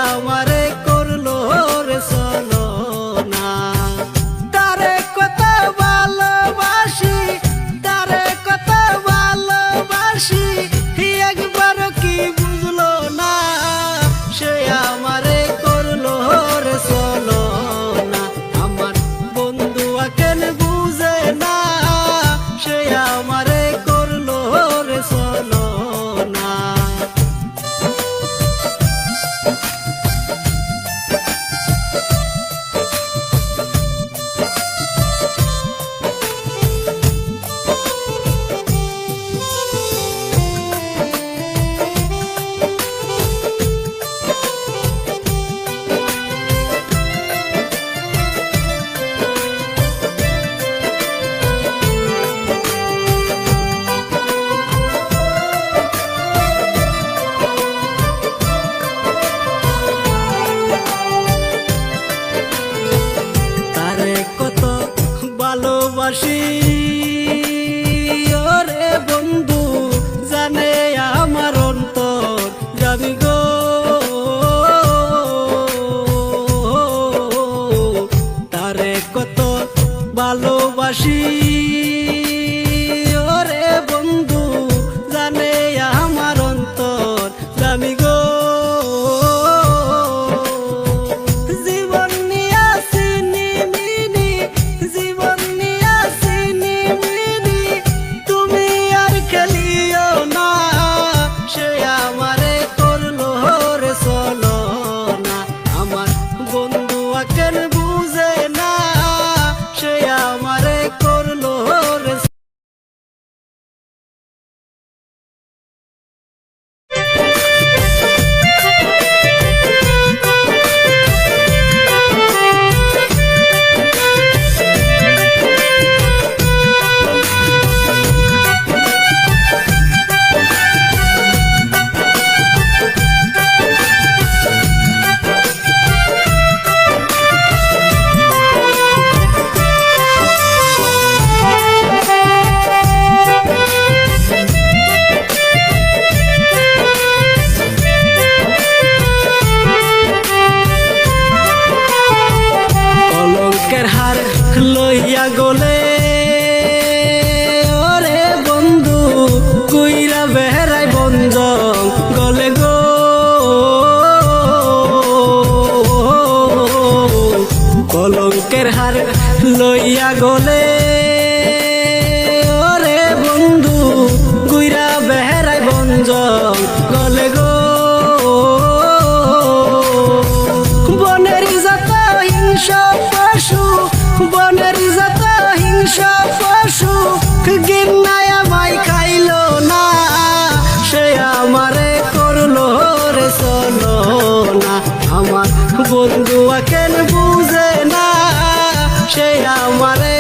আমারে করলো রে চলো না। তারে কত ভালোবাসি, তারে কত ভালোবাসি, একবার কি বুঝলো না, সে আমারে করলো রে চলো না। আমার বন্ধু কেন বুঝে না, সে আমারে করলো রে চলো না। কত ভালোবাসি ওরে বন্ধু, জানে আমার অন্তর যাবি গো। তারে কত ভালোবাসি ওরে বন্ধু, জানে আমার অন্তর যাবি গো। লইয়া গলে ওরে বন্ধু, কইরা বেড়াই বঞ্জং গলে গো। কলঙ্কের হার লইয়া গলে ওরে বন্ধু, কইরা বেড়াই বঞ্জং গলে গো। বনের যত হিংসা পশু, বনের যত হিংসা পশু, গিন্নায় আমায় খাইলো না, সে আমারে করলো রে চলো না। আমার বন্ধু কেন বুঝে না, সে আমারে